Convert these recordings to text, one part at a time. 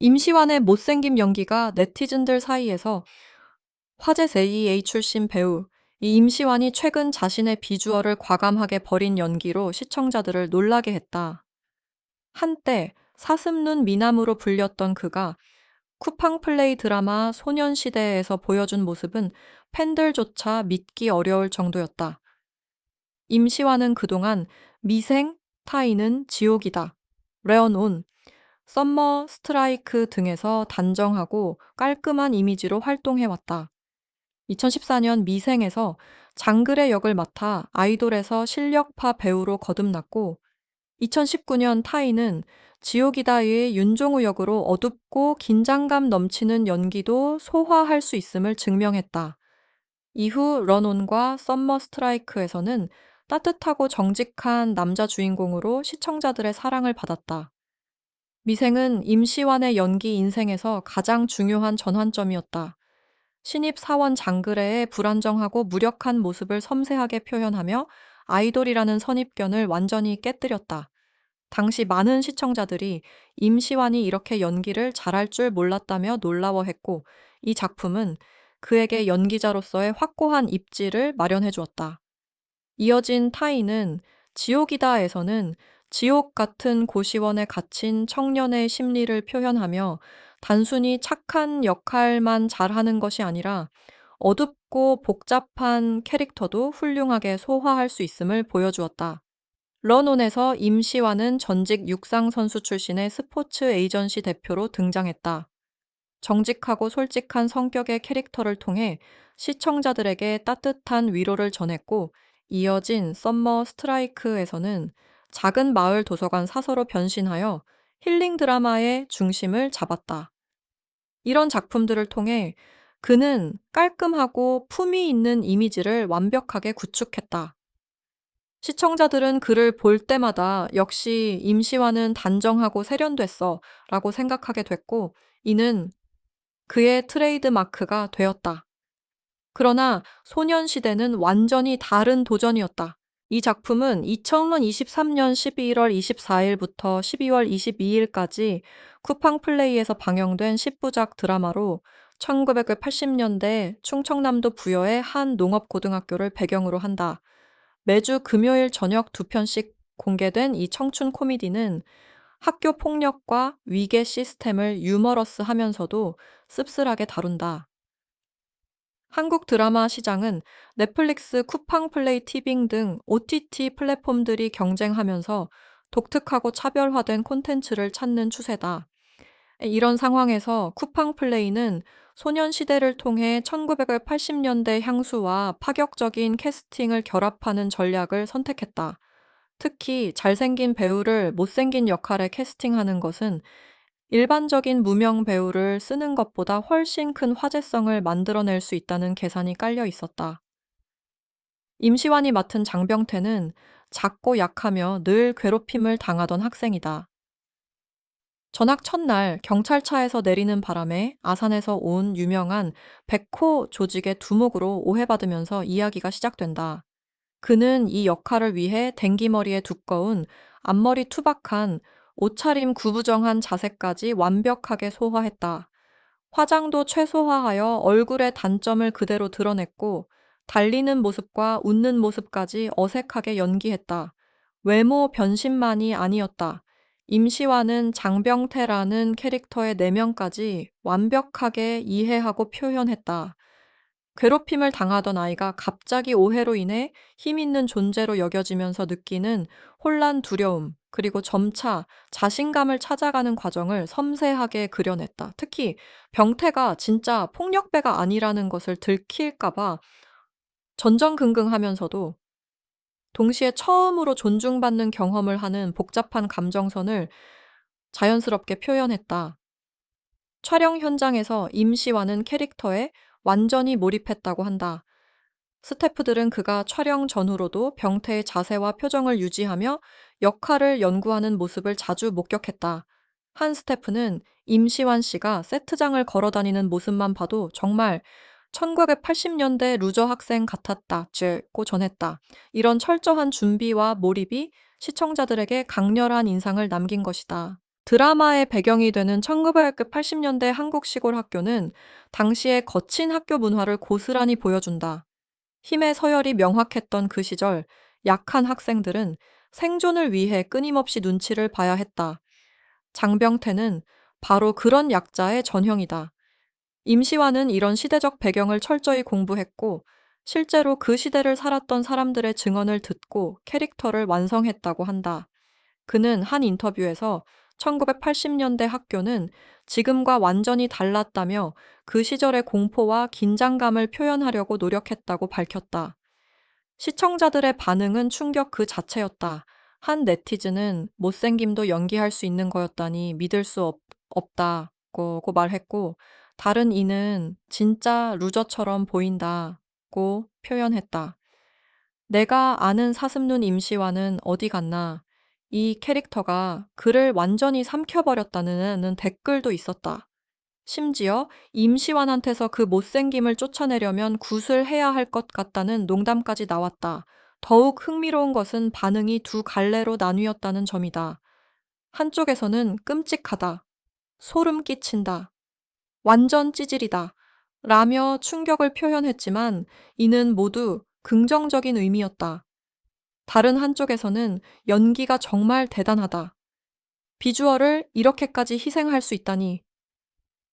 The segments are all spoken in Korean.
임시완의 못생김 연기가 네티즌들 사이에서 화제세이A 출신 배우 이 임시완이 최근 자신의 비주얼을 과감하게 버린 연기로 시청자들을 놀라게 했다. 한때 사슴눈 미남으로 불렸던 그가 쿠팡 플레이 드라마 소년시대에서 보여준 모습은 팬들조차 믿기 어려울 정도였다. 임시완은 그동안 미생, 타인은 지옥이다, 레언온, 썸머 스트라이크 등에서 단정하고 깔끔한 이미지로 활동해왔다. 2014년 미생에서 장글의 역을 맡아 아이돌에서 실력파 배우로 거듭났고, 2019년 타이는 지옥이다의 윤종우 역으로 어둡고 긴장감 넘치는 연기도 소화할 수 있음을 증명했다. 이후 런온과 썸머 스트라이크에서는 따뜻하고 정직한 남자 주인공으로 시청자들의 사랑을 받았다. 미생은 임시완의 연기 인생에서 가장 중요한 전환점이었다. 신입 사원 장그래의 불안정하고 무력한 모습을 섬세하게 표현하며 아이돌이라는 선입견을 완전히 깨뜨렸다. 당시 많은 시청자들이 임시완이 이렇게 연기를 잘할 줄 몰랐다며 놀라워했고, 이 작품은 그에게 연기자로서의 확고한 입지를 마련해 주었다. 이어진 타이는 지옥이다에서는 지옥 같은 고시원에 갇힌 청년의 심리를 표현하며 단순히 착한 역할만 잘하는 것이 아니라 어둡고 복잡한 캐릭터도 훌륭하게 소화할 수 있음을 보여주었다. 런온에서 임시완은 전직 육상선수 출신의 스포츠 에이전시 대표로 등장했다. 정직하고 솔직한 성격의 캐릭터를 통해 시청자들에게 따뜻한 위로를 전했고, 이어진 썸머 스트라이크에서는 작은 마을 도서관 사서로 변신하여 힐링 드라마의 중심을 잡았다. 이런 작품들을 통해 그는 깔끔하고 품위 있는 이미지를 완벽하게 구축했다. 시청자들은 그를 볼 때마다 역시 임시완은 단정하고 세련됐어 라고 생각하게 됐고, 이는 그의 트레이드 마크가 되었다. 그러나 소년시대는 완전히 다른 도전이었다. 이 작품은 2023년 12월 24일부터 12월 22일까지 쿠팡 플레이에서 방영된 10부작 드라마로 1980년대 충청남도 부여의 한 농업고등학교를 배경으로 한다. 매주 금요일 저녁 2편씩 공개된 이 청춘 코미디는 학교 폭력과 위계 시스템을 유머러스하면서도 씁쓸하게 다룬다. 한국 드라마 시장은 넷플릭스, 쿠팡 플레이 티빙 등 OTT 플랫폼들이 경쟁하면서 독특하고 차별화된 콘텐츠를 찾는 추세다. 이런 상황에서 쿠팡 플레이는 소년시대를 통해 1980년대 향수와 파격적인 캐스팅을 결합하는 전략을 선택했다. 특히 잘생긴 배우를 못생긴 역할에 캐스팅하는 것은 일반적인 무명 배우를 쓰는 것보다 훨씬 큰 화제성을 만들어낼 수 있다는 계산이 깔려 있었다. 임시완이 맡은 장병태는 작고 약하며 늘 괴롭힘을 당하던 학생이다. 전학 첫날 경찰차에서 내리는 바람에 아산에서 온 유명한 백호 조직의 두목으로 오해받으면서 이야기가 시작된다. 그는 이 역할을 위해 댕기머리에 두꺼운 앞머리 투박한 옷차림 구부정한 자세까지 완벽하게 소화했다. 화장도 최소화하여 얼굴의 단점을 그대로 드러냈고, 달리는 모습과 웃는 모습까지 어색하게 연기했다. 외모 변신만이 아니었다. 임시완은 장병태라는 캐릭터의 내면까지 완벽하게 이해하고 표현했다. 괴롭힘을 당하던 아이가 갑자기 오해로 인해 힘 있는 존재로 여겨지면서 느끼는 혼란, 두려움, 그리고 점차 자신감을 찾아가는 과정을 섬세하게 그려냈다. 특히 병태가 진짜 폭력배가 아니라는 것을 들킬까봐 전전긍긍하면서도 동시에 처음으로 존중받는 경험을 하는 복잡한 감정선을 자연스럽게 표현했다. 촬영 현장에서 임시완은 캐릭터에 완전히 몰입했다고 한다. 스태프들은 그가 촬영 전후로도 병태의 자세와 표정을 유지하며 역할을 연구하는 모습을 자주 목격했다. 한 스태프는 임시완 씨가 세트장을 걸어다니는 모습만 봐도 정말 1980년대 루저 학생 같았다고 전했다. 이런 철저한 준비와 몰입이 시청자들에게 강렬한 인상을 남긴 것이다. 드라마의 배경이 되는 1980년대 한국 시골 학교는 당시의 거친 학교 문화를 고스란히 보여준다. 힘의 서열이 명확했던 그 시절, 약한 학생들은 생존을 위해 끊임없이 눈치를 봐야 했다. 장병태는 바로 그런 약자의 전형이다. 임시완은 이런 시대적 배경을 철저히 공부했고, 실제로 그 시대를 살았던 사람들의 증언을 듣고 캐릭터를 완성했다고 한다. 그는 한 인터뷰에서 1980년대 학교는 지금과 완전히 달랐다며 그 시절의 공포와 긴장감을 표현하려고 노력했다고 밝혔다. 시청자들의 반응은 충격 그 자체였다. 한 네티즌은 못생김도 연기할 수 있는 거였다니 믿을 수 없다고 말했고, 다른 이는 진짜 루저처럼 보인다고 표현했다. 내가 아는 사슴눈 임시완은 어디 갔나? 이 캐릭터가 그를 완전히 삼켜버렸다는 댓글도 있었다. 심지어 임시완한테서 그 못생김을 쫓아내려면 굿을 해야 할 것 같다는 농담까지 나왔다. 더욱 흥미로운 것은 반응이 두 갈래로 나뉘었다는 점이다. 한쪽에서는 끔찍하다, 소름 끼친다, 완전 찌질이다 라며 충격을 표현했지만 이는 모두 긍정적인 의미였다. 다른 한쪽에서는 연기가 정말 대단하다. 비주얼을 이렇게까지 희생할 수 있다니.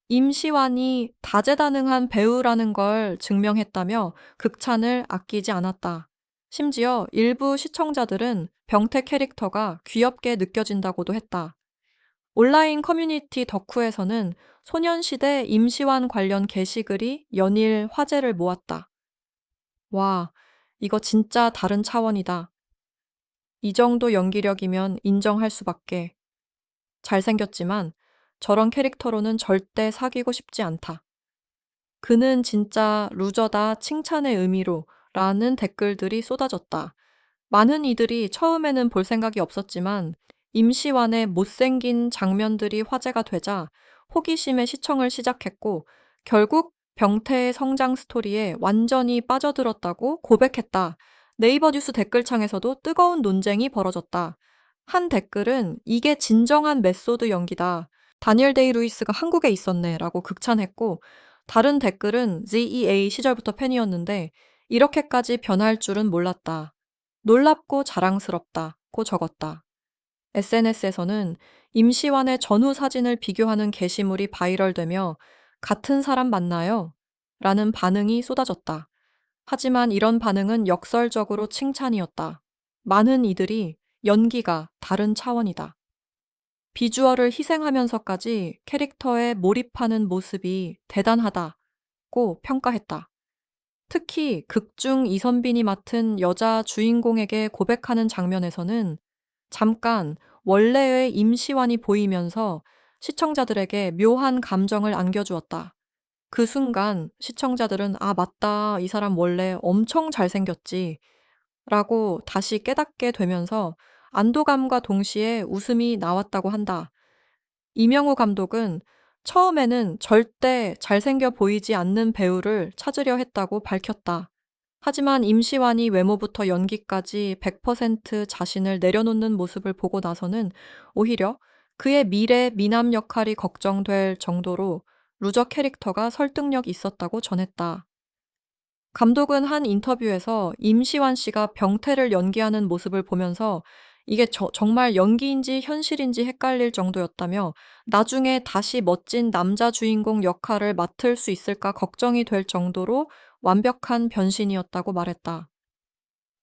임시완이 다재다능한 배우라는 걸 증명했다며 극찬을 아끼지 않았다. 심지어 일부 시청자들은 병태 캐릭터가 귀엽게 느껴진다고도 했다. 온라인 커뮤니티 덕후에서는 소년시대 임시완 관련 게시글이 연일 화제를 모았다. 와, 이거 진짜 다른 차원이다. 이 정도 연기력이면 인정할 수밖에. 잘생겼지만 저런 캐릭터로는 절대 사귀고 싶지 않다. 그는 진짜 루저다 칭찬의 의미로 라는 댓글들이 쏟아졌다. 많은 이들이 처음에는 볼 생각이 없었지만 임시완의 못생긴 장면들이 화제가 되자 호기심에 시청을 시작했고 결국 병태의 성장 스토리에 완전히 빠져들었다고 고백했다. 네이버 뉴스 댓글창에서도 뜨거운 논쟁이 벌어졌다. 한 댓글은 이게 진정한 메소드 연기다. 다니엘 데이 루이스가 한국에 있었네 라고 극찬했고 다른 댓글은 ZEA 시절부터 팬이었는데 이렇게까지 변할 줄은 몰랐다. 놀랍고 자랑스럽다고 적었다. SNS에서는 임시완의 전후 사진을 비교하는 게시물이 바이럴되며 같은 사람 맞나요? 라는 반응이 쏟아졌다. 하지만 이런 반응은 역설적으로 칭찬이었다. 많은 이들이 연기가 다른 차원이다. 비주얼을 희생하면서까지 캐릭터에 몰입하는 모습이 대단하다고 평가했다. 특히 극중 이선빈이 맡은 여자 주인공에게 고백하는 장면에서는 잠깐 원래의 임시완이 보이면서 시청자들에게 묘한 감정을 안겨주었다. 그 순간 시청자들은 아, 맞다. 이 사람 원래 엄청 잘생겼지. 라고 다시 깨닫게 되면서 안도감과 동시에 웃음이 나왔다고 한다. 이명우 감독은 처음에는 절대 잘생겨 보이지 않는 배우를 찾으려 했다고 밝혔다. 하지만 임시완이 외모부터 연기까지 100% 자신을 내려놓는 모습을 보고 나서는 오히려 그의 미래 미남 역할이 걱정될 정도로 루저 캐릭터가 설득력 있었다고 전했다. 감독은 한 인터뷰에서 임시완 씨가 병태를 연기하는 모습을 보면서 이게 정말 연기인지 현실인지 헷갈릴 정도였다며 나중에 다시 멋진 남자 주인공 역할을 맡을 수 있을까 걱정이 될 정도로 완벽한 변신이었다고 말했다.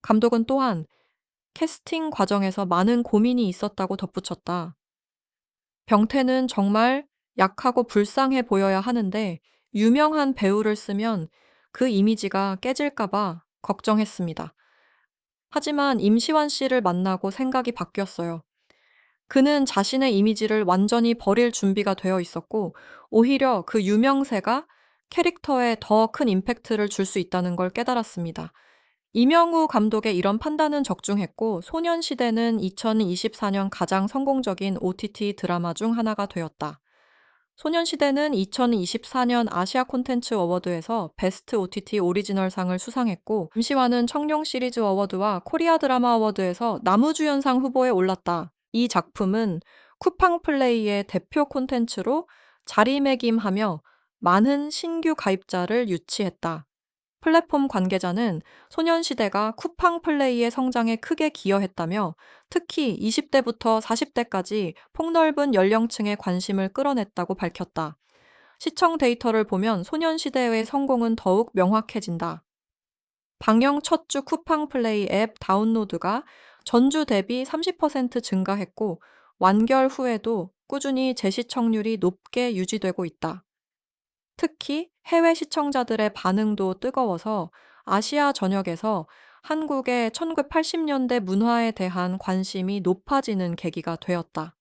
감독은 또한 캐스팅 과정에서 많은 고민이 있었다고 덧붙였다. 병태는 정말 약하고 불쌍해 보여야 하는데 유명한 배우를 쓰면 그 이미지가 깨질까봐 걱정했습니다. 하지만 임시완 씨를 만나고 생각이 바뀌었어요. 그는 자신의 이미지를 완전히 버릴 준비가 되어 있었고 오히려 그 유명세가 캐릭터에 더 큰 임팩트를 줄 수 있다는 걸 깨달았습니다. 이명우 감독의 이런 판단은 적중했고 소년시대는 2024년 가장 성공적인 OTT 드라마 중 하나가 되었다. 소년시대는 2024년 아시아 콘텐츠 어워드에서 베스트 OTT 오리지널상을 수상했고 임시완은 청룡 시리즈 어워드와 코리아 드라마 어워드에서 나무주연상 후보에 올랐다. 이 작품은 쿠팡 플레이의 대표 콘텐츠로 자리매김하며 많은 신규 가입자를 유치했다. 플랫폼 관계자는 소년시대가 쿠팡 플레이의 성장에 크게 기여했다며 특히 20대부터 40대까지 폭넓은 연령층의 관심을 끌어냈다고 밝혔다. 시청 데이터를 보면 소년시대의 성공은 더욱 명확해진다. 방영 첫 주 쿠팡 플레이 앱 다운로드가 전주 대비 30% 증가했고 완결 후에도 꾸준히 재시청률이 높게 유지되고 있다. 특히 해외 시청자들의 반응도 뜨거워서 아시아 전역에서 한국의 1980년대 문화에 대한 관심이 높아지는 계기가 되었다.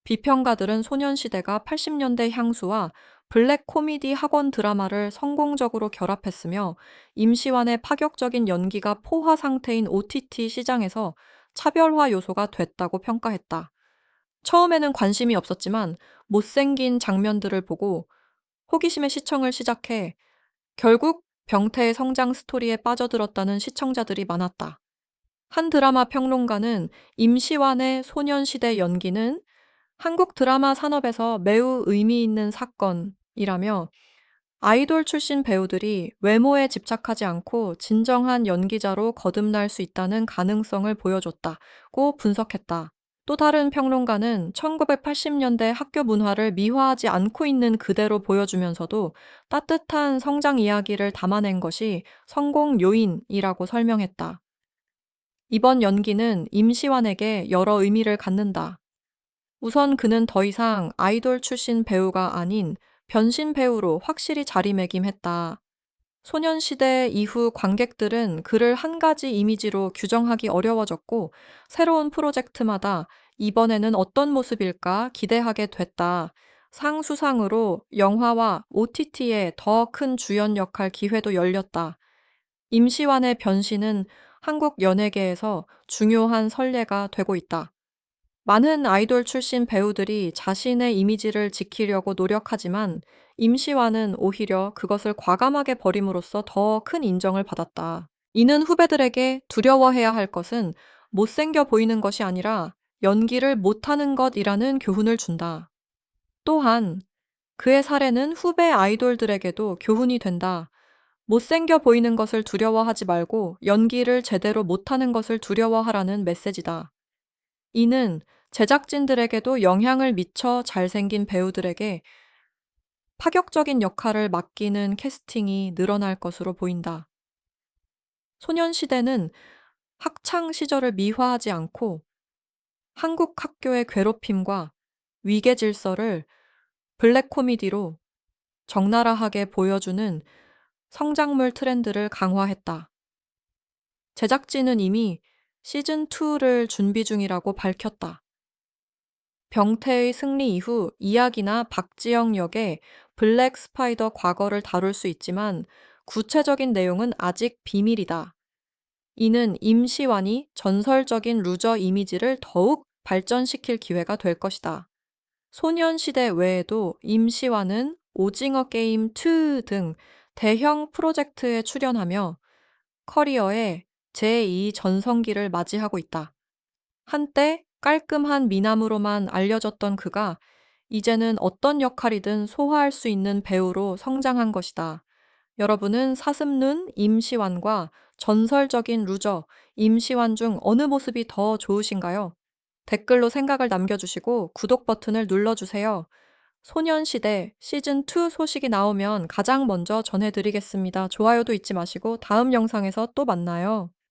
비평가들은 소년시대가 80년대 향수와 블랙 코미디 학원 드라마를 성공적으로 결합했으며 임시완의 파격적인 연기가 포화 상태인 OTT 시장에서 차별화 요소가 됐다고 평가했다. 처음에는 관심이 없었지만 못생긴 장면들을 보고 호기심의 시청을 시작해 결국 병태의 성장 스토리에 빠져들었다는 시청자들이 많았다. 한 드라마 평론가는 임시완의 소년시대 연기는 한국 드라마 산업에서 매우 의미 있는 사건이라며 아이돌 출신 배우들이 외모에 집착하지 않고 진정한 연기자로 거듭날 수 있다는 가능성을 보여줬다고 분석했다. 또 다른 평론가는 1980년대 학교 문화를 미화하지 않고 있는 그대로 보여주면서도 따뜻한 성장 이야기를 담아낸 것이 성공 요인이라고 설명했다. 이번 연기는 임시완에게 여러 의미를 갖는다. 우선 그는 더 이상 아이돌 출신 배우가 아닌 변신 배우로 확실히 자리매김했다. 소년시대 이후 관객들은 그를 한 가지 이미지로 규정하기 어려워졌고 새로운 프로젝트마다 이번에는 어떤 모습일까 기대하게 됐다. 상수상으로 영화와 OTT에 더 큰 주연 역할 기회도 열렸다. 임시완의 변신은 한국 연예계에서 중요한 선례가 되고 있다. 많은 아이돌 출신 배우들이 자신의 이미지를 지키려고 노력하지만 임시완은 오히려 그것을 과감하게 버림으로써 더 큰 인정을 받았다. 이는 후배들에게 두려워해야 할 것은 못생겨 보이는 것이 아니라 연기를 못하는 것이라는 교훈을 준다. 또한 그의 사례는 후배 아이돌들에게도 교훈이 된다. 못생겨 보이는 것을 두려워하지 말고 연기를 제대로 못하는 것을 두려워하라는 메시지다. 이는 제작진들에게도 영향을 미쳐 잘생긴 배우들에게 파격적인 역할을 맡기는 캐스팅이 늘어날 것으로 보인다. 소년시대는 학창 시절을 미화하지 않고 한국 학교의 괴롭힘과 위계 질서를 블랙 코미디로 적나라하게 보여주는 성장물 트렌드를 강화했다. 제작진은 이미 시즌2를 준비 중이라고 밝혔다. 병태의 승리 이후 이야기나 박지영 역의 블랙 스파이더 과거를 다룰 수 있지만 구체적인 내용은 아직 비밀이다. 이는 임시완이 전설적인 루저 이미지를 더욱 발전시킬 기회가 될 것이다. 소년시대 외에도 임시완은 오징어 게임 2 등 대형 프로젝트에 출연하며 커리어의 제2 전성기를 맞이하고 있다. 한때 깔끔한 미남으로만 알려졌던 그가 이제는 어떤 역할이든 소화할 수 있는 배우로 성장한 것이다. 여러분은 사슴눈 임시완과 전설적인 루저 임시완 중 어느 모습이 더 좋으신가요? 댓글로 생각을 남겨주시고 구독 버튼을 눌러주세요. 소년시대 시즌2 소식이 나오면 가장 먼저 전해드리겠습니다. 좋아요도 잊지 마시고 다음 영상에서 또 만나요.